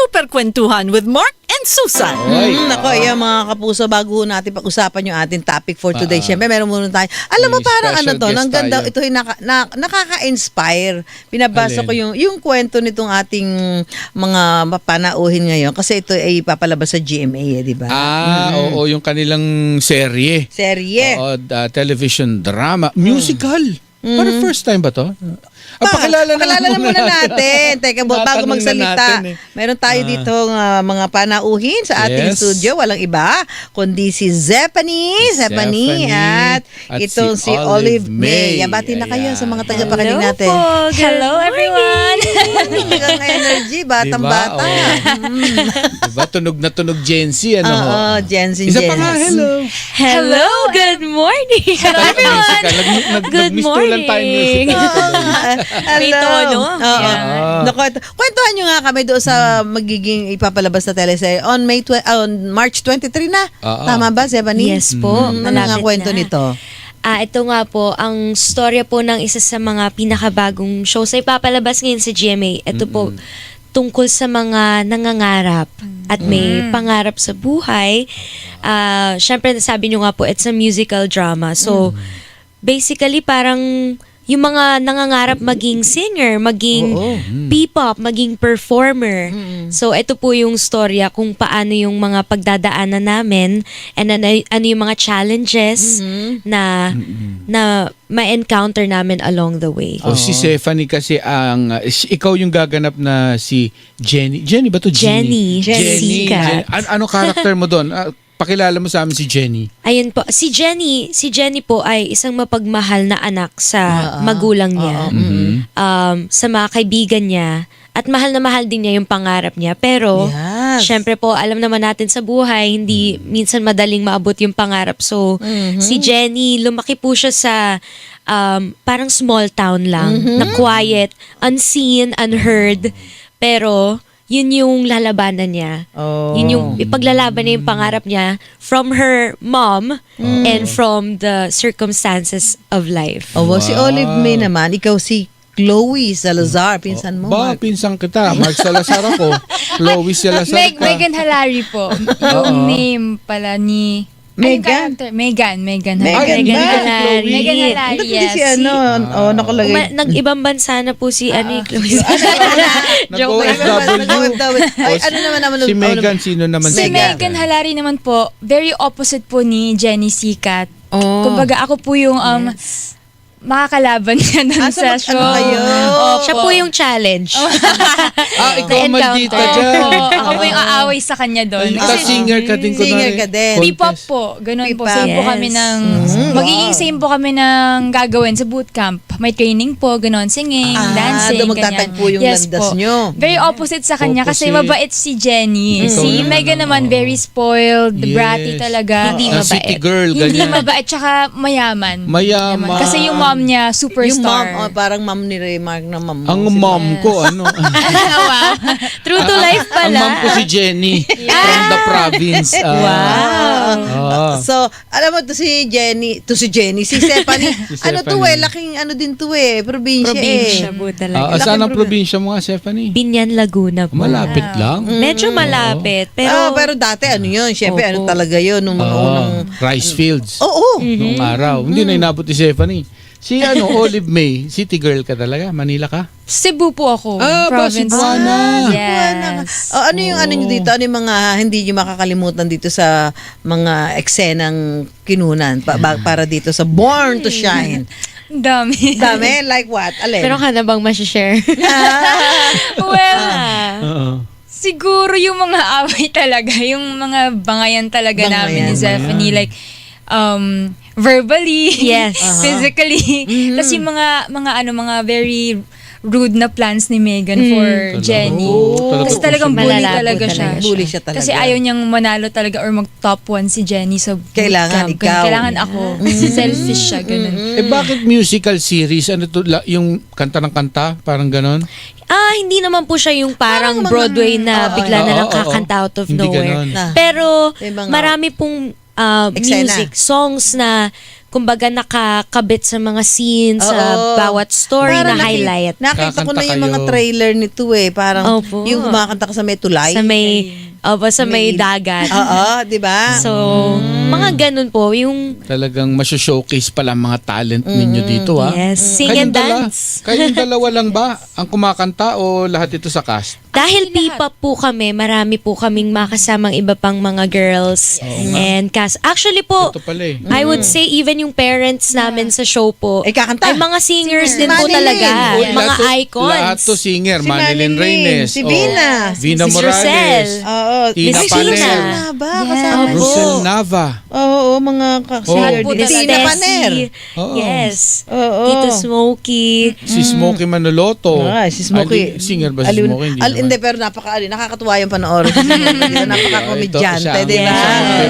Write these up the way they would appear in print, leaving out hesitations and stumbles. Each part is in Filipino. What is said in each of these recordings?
Super Kwentuhan with Mark and Susan. Nako, ayan mga kapuso, bago natin pag-usapan yung ating topic for today. Siyempre, meron muna tayo. Alam mo, May parang special ano to, guest ang ganda, tayo. ito yung nakaka-inspire. Pinabasa Alin? ko yung kwento nitong ating mga panauhin ngayon kasi ito ay papalabas sa GMA, di ba? Oo, yung kanilang serye. Serye. Oo, television drama. Musical. Para first time ba to? Pakilala na muna natin. Teka, bago Tinatanong na magsalita, natin eh. meron tayo dito mga panauhin sa ating Yes. studio. Walang iba, kundi si Zephanie at itong si Olive May. Yabati na kayo sa mga tagapakinig natin. Hello, everyone. Talagang energy, batang-bata. Diba? Tunog na tunog Gen Z. Ano? ho? Oo, Jensen. Isa pa nga, hello. Hello, good morning. Hello, everyone. Good Nag-mistulan tayo morning. musical. May tono. Oo. Yeah. Naku, kwentuhan nyo nga kami doon sa magiging ipapalabas na teleserye on March 23 na. Tama ba, Zephanie? Yes po, Ano nga malapit kwento na. nito? Ito nga po, ang storya po ng isa sa mga pinakabagong shows ay papalabas ngayon sa GMA. Ito po, tungkol sa mga nangangarap at may pangarap sa buhay. Siyempre, sabi nyo nga po, it's a musical drama. So, basically, parang yung mga nangangarap maging singer, maging P-pop, maging performer. So, ito po yung storya kung paano yung mga pagdadaanan namin and ano yung mga challenges na ma-encounter namin along the way. Si Stephanie kasi ikaw yung gaganap na si Jenny. Jenny ba to? Jenny. Jenny. Sikat. Ano character mo doon? Pakilala mo sa amin si Jenny. Ayun po, si Jenny po ay isang mapagmahal na anak sa magulang niya. Sa mga kaibigan niya. At mahal na mahal din niya yung pangarap niya. Pero, Yes. syempre po, alam naman natin sa buhay, hindi minsan madaling maabot yung pangarap. So, si Jenny, lumaki po siya sa parang small town lang, na quiet, unseen, unheard. Pero, yun yung lalabanan niya. Yun yung ipaglalaban niya yung pangarap niya from her mom and from the circumstances of life. Si Olive May naman, ikaw si Chloe Salazar, pinsan mo. Ba, Mark. pinsan kita. Mark Salazar ako. Chloe Salazar ka. Megan Halari po. Yung name pala ni... Megan? Megan Megan Halari. ba? Halari. Megan Halari, Ba't yes. si nakalagay. Nag-ibang bansa na po si Chloe. Joke lang. Nag-OFW. Ay, ano naman Si Megan, sino naman Si Megan. Megan Halari naman po, very opposite po ni Jenny Sikat. Kumbaga ako po yung makakalaban niya dun sa show. Ano kayo? Siya po yung challenge. Ikaw maldita dyan. Ako po yung aaway sa kanya doon. Ikaw singer ka din. Singer ka din. P-pop po. Ganun po. P-pop. Same po kami ng... Magiging same po kami ng gagawin sa bootcamp. May training po. Ganun. Singing, dancing, doon magtatagpo yung Yes landas po. nyo. Very opposite sa kanya kasi Opposite. mabait si Jenny. Ikaw Si naman, Megan naman very spoiled, Yes. bratty talaga. Hindi mabait. City girl, Hindi ganyan. mabait. Tsaka mayaman. Mayaman. Kasi yung mom niya, superstar. Yung mom, parang mom ni Raymark na mom. Ang Si mom ko, ano? True to life Ang pala. mom ko si Jenny from the province. So, alam mo to si Jenny, si Stephanie. Ano to Stephanie. laking ano din to probinsya Probinsya po talaga. Saan ang probinsya mo nga, Stephanie? Binyan, Laguna po. Malapit lang. Medyo malapit. Pero, Pero dati ano yun, syempre ano talaga yun, nung mga unang... Rice fields. Oo. Noong araw. Hindi na inabot ni Stephanie. Si Olive May, city girl ka talaga? Manila ka? Cebu po ako. Province. Cebuana. Yes. Ano yung ano nyo dito? Ano yung mga hindi nyo makakalimutan dito sa mga eksenang kinunan para dito sa Born to Shine? Ang dami. Dami? Like what? Alin? meron ka na bang masishare? Well, Oo. siguro yung mga away talaga, yung mga bangayan talaga namin ni Zephanie, like, verbally, Yes. physically, tapos yung mga very rude na plans ni Megan for Jenny. Kasi talagang bully Malala po talaga siya. talaga Bully siya talaga. Kasi ayaw niyang manalo talaga or mag-top 1 si Jenny sa Kailangan bootcamp. ikaw. Kailangan ako. Selfish siya, ganun. Bakit musical series? Ano to? Yung kanta ng kanta? Parang ganon? Hindi naman po siya yung parang Parang mga- Broadway na bigla na lang Oo, oo. kakanta out of Hindi nowhere. ganon. Pero May mga marami pong eksena. music, songs na kumbaga nakakabit sa mga scenes, sa Oo. bawat story Parang na highlight. Nakita ko na Kakanta yung mga kayo. trailer nito Parang Opo. yung kumakanta ka sa may tulay. Sa may dagat. Oo, di ba? So, mga ganun po, yung Talagang masho-showcase pala ang mga talent ninyo dito, ha? yes, sing and dance. Kayong dalawa lang ba ang kumakanta o lahat ito sa cast? Dahil pipa po kami, marami po kaming makasamang iba pang mga girls and cast. Actually po, Ito pala eh. I would say even yung parents namin sa show po Eh, kakanta. ay mga singers din po Manilin. talaga. Uy, Mga icons. Lahat to singer. Si Manilin Manilin, Reynes. si Vina. Vina Si Morales. Rosel. Oo. Tina May Paner. Rosel Nava, kasama Opo. siya. Rosel Nava. Oo, mga Lahat po Ni talaga. Tina Paner. Oo. Yes. Oo. Tito Smokey. Si Smokey Manoloto. Si Smokey. Singer ba si Aliw- Smokey? Hindi, pero nakakatuwa yung panoorin. Napaka-komedyante, di ba?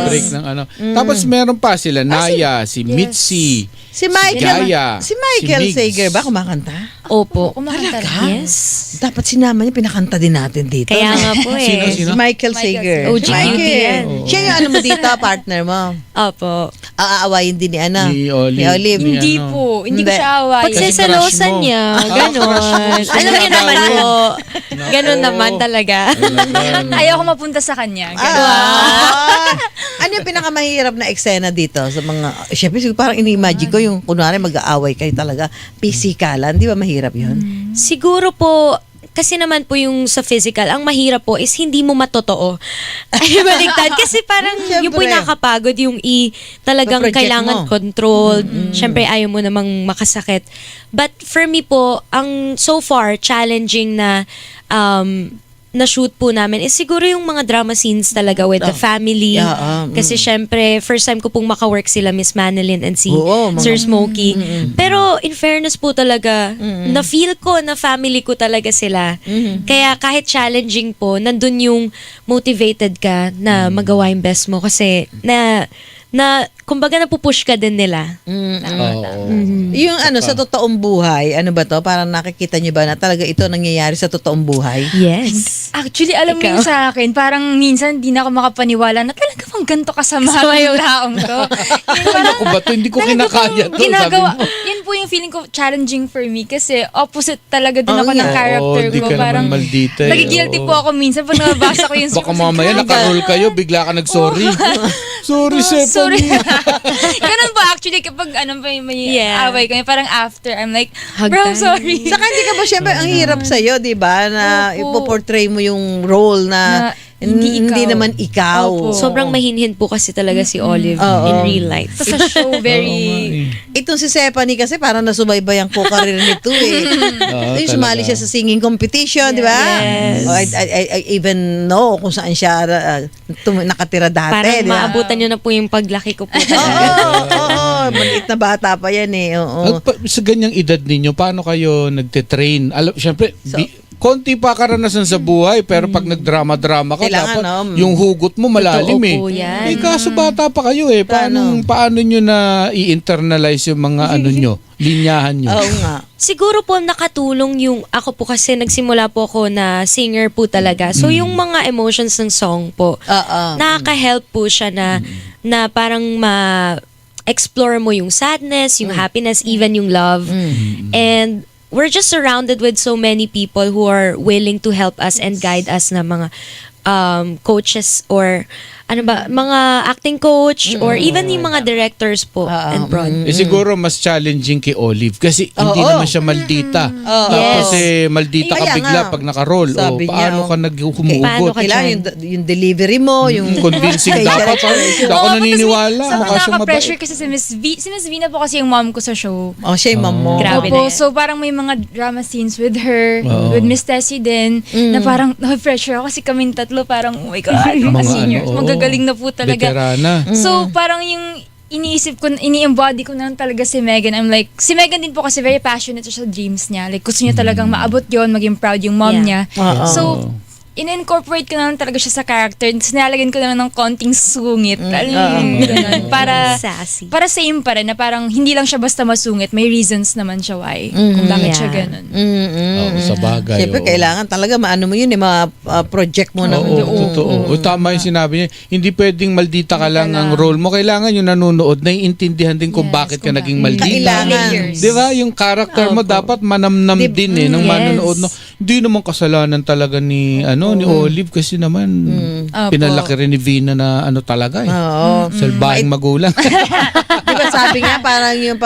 Break ng ano. Tapos meron pa sila Naya, si Mitzi, Si Michael, Gaya, si Michael si Migs. Sager ba kumakanta? Opo. Kumakanta Talaga? rin. Yes. Dapat sinama niya, pinakanta din natin dito. Kaya nga po eh. Sino? Si Michael Sager. OG Si Michael. cutie yan. Siya yung ano mo dito, partner mo. Opo. Aawayin din ni ano? Ni Olive. Ni Hindi ano? po. Hindi ko Hindi. siya awayin. Pagsasalosan crush mo. niya. Crush Ganon. mo. Alam niyo naman po. Ganon naman talaga. Ayoko mapunta sa kanya. Ganun. Ano yung pinakamahirap na eksena dito sa mga, syempre siguro parang ini-imagine ko yung kunwari mag-aaway kayo talaga, pisikalan, di ba mahirap yun? Siguro po, kasi naman po yung sa physical, ang mahirap po is hindi mo matotoo. Ay, baliktad. Kasi parang yung po yung Siyempre. nakakapagod, yung talagang Sa project kailangan mo. control. Siyempre, ayaw mo namang makasakit. But for me po, ang so far challenging na na-shoot po namin is siguro yung mga drama scenes talaga with the family. Yeah, Kasi syempre, first time ko pong maka-work sila Miss Manilin and si Oo, mga- Sir Smokey. Pero in fairness po talaga, na-feel ko na family ko talaga sila. Kaya kahit challenging po, nandun yung motivated ka na magawa yung best mo kasi kumbaga napupush ka din nila. Oo. Yung ano, sa totoong buhay, ano ba to? Parang nakikita niyo ba na talaga ito nangyayari sa totoong buhay? Yes. Actually, alam mo Ikaw? yung sa akin, parang minsan di na ako makapaniwala na talaga bang ganito kasama yung taong to. Yung parang, Ako ba to? Hindi ko kinakaya to. ginagawa, Sabi mo. yun po yung feeling ko challenging for me kasi opposite talaga din Oo ako ng nga. character Oo, di ko. ka Parang naman maldita eh. nagigilty Oo. po ako minsan pag nababasa ko yung Baka mamaya nakaroll kayo, bigla ka nag-sorry. Sorry, Sorry. Stephanie. Ganun po actually kapag may Yeah. away kami, parang after, I'm like, Hug bro, time. sorry. Saka hindi ka ba, syempre, ang hirap sa'yo, di ba? Na Opo. ipoportray mo yung role na hindi ikaw. naman ikaw. Opo. Sobrang mahinhin po kasi talaga si Olive in real life. Tapos sa show, very... Itong si Stephanie kasi parang nasubaybayan ko karir nito eh. Oo, Yung sumali talaga. siya sa singing competition, di ba? Yes. Oh, I even know kung saan siya nakatira dati, Parang di ba? maabutan nyo na po yung paglaki ko po. Oo, maliit na bata pa yan eh. Oo. Sa ganyang edad ninyo, paano kayo nagte-train? Siyempre, konti pa karanasan sa buhay, pero pag nagdrama-drama ka, Kailangan, dapat no? yung hugot mo malalim Totoo eh. po yan. Eh, kaso bata pa kayo eh. Paano nyo na i-internalize yung mga ano nyo, linyahan nyo? Oo nga. Siguro po nakatulong yung, ako po kasi nagsimula po ako na singer po talaga. So yung mga emotions ng song po, Oo. nakaka-help po siya na parang explore mo yung sadness, yung happiness, even yung love. And we're just surrounded with so many people who are willing to help us and guide us na mga coaches or mga acting coach or even yung mga directors po and prod. Eh siguro mas challenging kay Olive kasi hindi Oo. naman siya maldita. Tapos Yes. maldita ka Kaya bigla nga, pag naka-roll. sabi niya, Paano ka Paano naghumugot? ka Kailangan dyan? yung delivery mo, yung Convincing facial dapat. expression. Hindi ako Oo, naniniwala. Sobrang Mukha siyang nakaka-pressure mabait. kasi si Miss Vina po kasi yung mom ko sa show. Oh, siya yung mom mo. Grabe Opo, na yan. so parang may mga drama scenes with her, Oo. with Miss Tessie din, na parang na-pressure ako kasi kaming tatlo parang, oh my God, mga Mga seniors, oo. magagaling na po talaga. Veterana. So parang yung iniisip ko, ini-embody ko na lang talaga si Megan. I'm like, si Megan din po kasi very passionate siya sa dreams niya. Like gusto niya talagang maabot yon, maging proud yung mom Yeah. niya. Oo. So, in-incorporate ko na lang talaga siya sa character. Tapos nilalagyan ko na lang ng konting sungit. Alam mo yung ganun. Sassy. Para same pa rin, na parang hindi lang siya basta masungit. May reasons naman siya why. Kung bakit siya ganun. Sa bagay. Siyempre, oo. kailangan talaga maano mo yun, project mo na. Oo, totoo. O, tama yung sinabi niya. Hindi pwedeng maldita ka lang ang role mo. Kailangan yung nanonood, naiintindihan din kung Yes, bakit ka kung naging bakit. maldita. Kailangan. Di ba? Yung character mo dapat manamnam din ng manonood. No? Hindi naman kasalanan talaga ni Olive kasi naman pinalaki rin ni Vina na talaga eh. Oo. Salbahing magulang. Di ba sabi nga, parang yung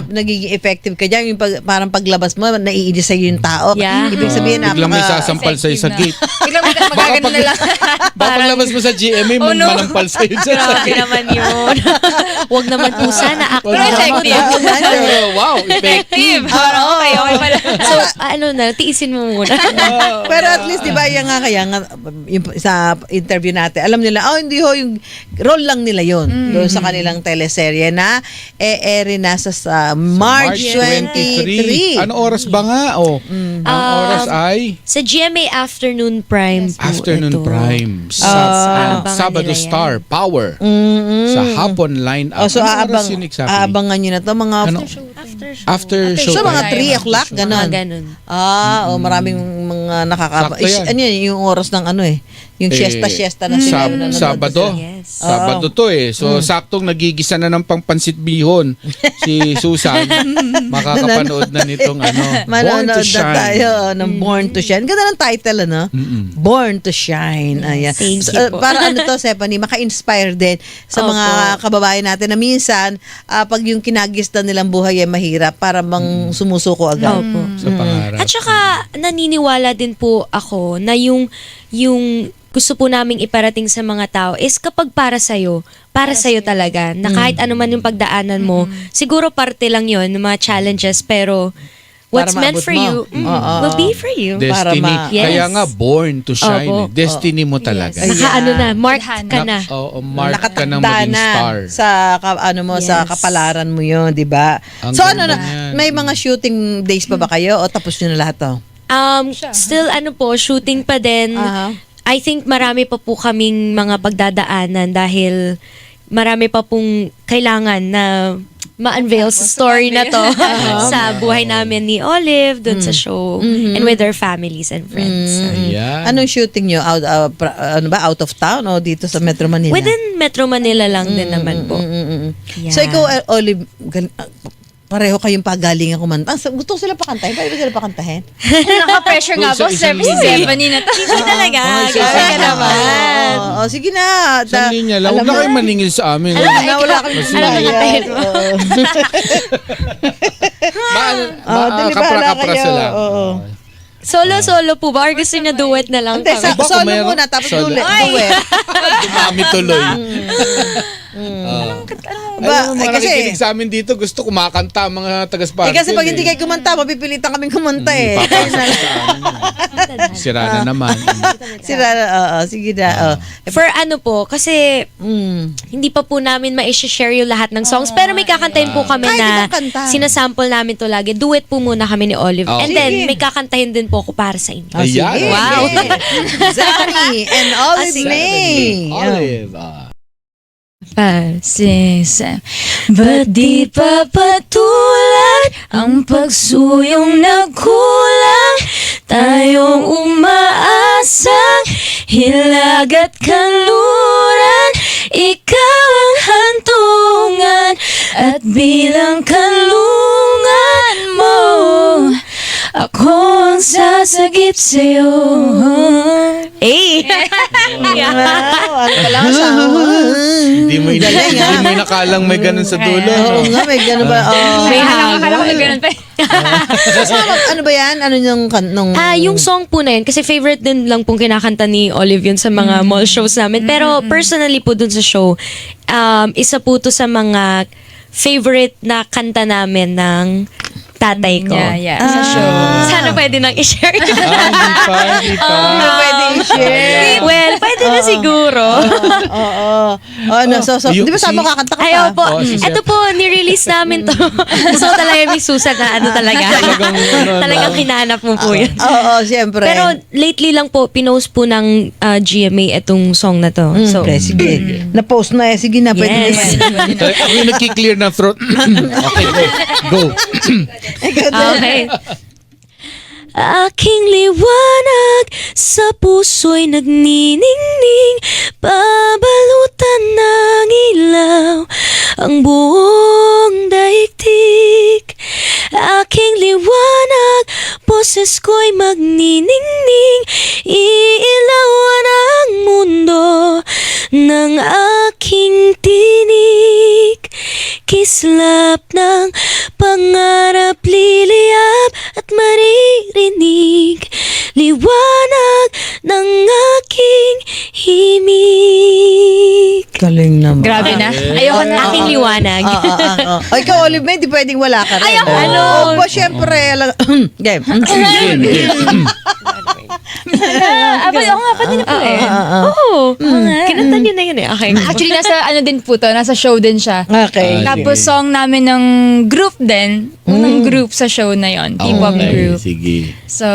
nagiging effective ka dyan, yung parang paglabas mo, naiinis sa'yo yung tao. Yeah. Ibig sabihin, Biglang may sasampal sa'yo sa gate. Biglang magagano na lang. Baka paglabas mo sa GMA, Oh, no. manampal sa'yo dyan sa Grabe gate. naman yun. Huwag naman po sana. Wala Effective. Wow, effective. Parang okay pala. So, tiisin mo muna. Pero at least, di ba, kaya nga, sa interview natin, alam nila, hindi ho, yung role lang nila yun. Doon sa kanilang teleserye na ere na sa March 23. Ano oras ba nga? Ang oras ay Sa GMA Afternoon Prime po Afternoon ito. Prime. abangan Sabado nila yan. Star Power. Sa hapon line up. So, Ano oras yun exactly? aabangan nyo na to mga After show. so, mga time. 3 o'clock, ganon. Ganun. Maraming mga Sakto yan. yung oras ng yung siesta na sila. yung nanonood Sabado. sila. Yes. Sabado to eh. So, saktong nagigisa na ng pangpansit bihon si Susan. Makakapanood na nitong Born Manonood to na Shine. tayo ng Born to Shine. Ganda ng title, Born to Shine. Ayan. Thank So, you po. para Stephanie, maka-inspire din sa Opo. mga kababayan natin na minsan, pag yung kinagistan nilang buhay ay mahirap, para bang sumusuko agad. Opo. Sa pangarap. At saka, naniniwala din po ako na yung gusto po naming iparating sa mga tao is kapag para sa'yo talaga. Na kahit ano man yung pagdaanan mo, siguro parte lang yon ng mga challenges, pero what's Para meant maabot for mo. you Oo. will be for you. Para Destiny. Yes. Kaya nga, born to shine. Opo. Destiny mo talaga. Yes. Mark Tadhana. ka na. Mark ka ng Nakatakda maging na star. sa sa Yes. kapalaran mo yun, di ba? Ang So ganda yan. may mga shooting days pa ba kayo o tapos nyo na lahat to? Still shooting pa din. Aha. I think marami pa po kaming mga pagdadaanan dahil marami pa pong kailangan na ma-unveil sa story na to sa buhay namin ni Olive, dun sa show, and with our families and friends. Ayan. Anong shooting nyo? Out of town o dito sa Metro Manila? Within Metro Manila lang din naman po. Yeah. So ikaw, Olive, pareho kayong pagalingan kumanta. Gusto ko sila pakantahin. Pwede ba sila pakantahin? Naka-pressure nga Kung po. sa isang Si linya. Stephanie na to. Talaga, Mga grabe isa-isa. ka naman. Oo, sige na. Sa linya lang. alam Huwag na mo- kayo maningil sa amin. Wala kami Alam mo, nakatahin mo. Kapra-kapra kayo. sila. Oo. Solo-solo po ba? Or gusto niya duet na lang Hindi, kami? Baka solo meron- muna, tapos solo. duet. Dumami tuloy. Ba, Mga kasi, nakikinig sa amin dito, gusto kumakanta ang mga taga-Sparkle. kasi pag hindi kayo kumanta, mapipilitan kaming kumanta eh. Papasok sa amin. Sira na naman. Sige na. For kasi hindi pa po namin ma-share yung lahat ng songs. Pero may kakantahin po kami Kahit na ibang kanta. sinasample namin to lagi. Duet po muna kami ni Olive. Oh. And then, may kakantahin din po ako para sa inyo. Ayan. Sige. Wow. Zachary and Olive sige. May. Olive. 5, 6, 7. Ba't di pa patulan ang pagsuyong nagkulang? Tayong umaasang hilag at kanluran. Ikaw ang hantungan at bilang kanlungan mo, ako ang sasagip sa'yo. Hey! Wow, ano pala sa Hindi mo inakalang may ganun sa dulo. Oo nga, may gano'n ba? May Akala ko na ganun pa. Ano ba yan? Ano yung Yung song po na yun, kasi favorite din lang pong kinakanta ni Olive yun sa mga mall shows namin. Pero personally po dun sa show, isa po to sa mga favorite na kanta namin ng tatay ko. Yeah, sa show. Sana pwede nang i-share. Hindi pa. Ano pwede i-share? Well, pwede Sana siguro. Oo. Ano, so, Yung- di ba sabi mo kakanta ka pa? Ayaw po. Oh, si Seth. Ito po, ni-release namin to. Gusto ko talaga yung Susan na ano talaga. Talagang hinahanap mo po yun. Oo, siyempre. Pero lately lang po, pinost po ng GMA itong song na to. So, Pre, sige. Na-post na eh. Sige na, pwede na Yes. yan. Ako yung nagki-clear ng throat. Okay, go. okay. Aking liwanag sa puso'y nagniningning, babalutan ng ilaw ang buong daigdig. Aking liwanag, boses ko'y magniningning, iilawan ang mundo ng aking tinig. Kislap ng pangarap, liliyap at maririnig, liwanag ng aking himig. Galing naman. Grabe na. Ayoko na. Aking liwanag. O, ikaw, Olive May, di pwedeng wala ka rin. Ayoko. Ano? Opo, syempre. Game. Oo nga, pati na po eh. Oo. Kinanta niyo na yun eh. Okay. Actually, nasa ano din po to, nasa show din siya. Okay. Tapos song namin ng group din. Unang group sa show na yon, P-pop group. Sige. So,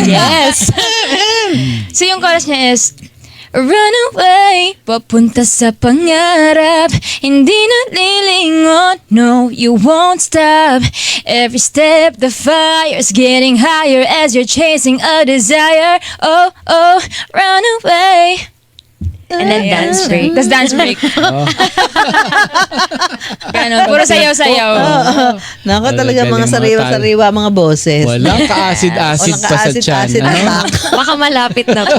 yes. So yung chorus niya is, run away, papunta sa pangarap, hindi na lilingon, no, you won't stop. Every step the fire's getting higher as you're chasing a desire. Oh, oh, run away. And then dance break. Tapos dance break. Ganon, puro sayaw-sayaw. Nako, talaga Galing mga mga sariwa-sariwa mga boses. Walang ka-acid-acid Walang pa sa tiyan. ka-acid-acid Ano? attack. Baka malapit na po.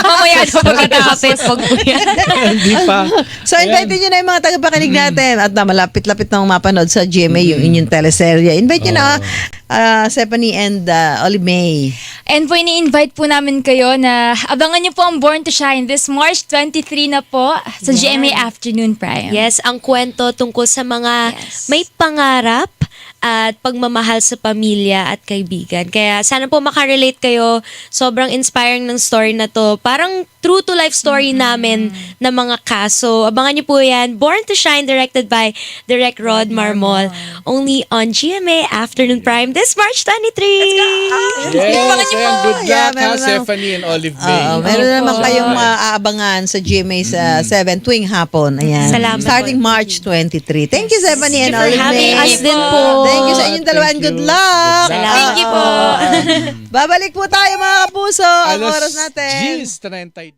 Mamaya na pagkatapos. Malapit pag po yan. Hindi pa. So, invite nyo na yung mga tagapakinig natin at na malapit-lapit na mapanood sa GMA yung inyong teleserye. Invite nyo na Stephanie and Olive May. And po, ini-invite po namin kayo na abangan niyo po ang Born to Shine this March 23 na po sa GMA Afternoon Prime. Yes, ang kwento tungkol sa mga Yes. may pangarap at pagmamahal sa pamilya at kaibigan. Kaya sana po makarelate kayo. Sobrang inspiring ng story na to. Parang true to life story namin na mga kaso. Abangan niyo po yan. Born to Shine, directed by Direct Rod Marmol. Only on GMA Afternoon Prime this March 23. Yes, Abangan niyo ayan, po. good Yeah, luck ha, meron na. Stephanie and Olive May. Meron naman kayong maaabangan sa GMA sa 7 tuwing hapon. Ayan. Salamat Starting po. March 23. Thank you, Stephanie and Thank you for Olive having May. us din po. Thank you sa inyong dalawa and good luck. Salamat. Thank you po. Babalik po tayo mga kapuso. Ang oras natin. G's 30.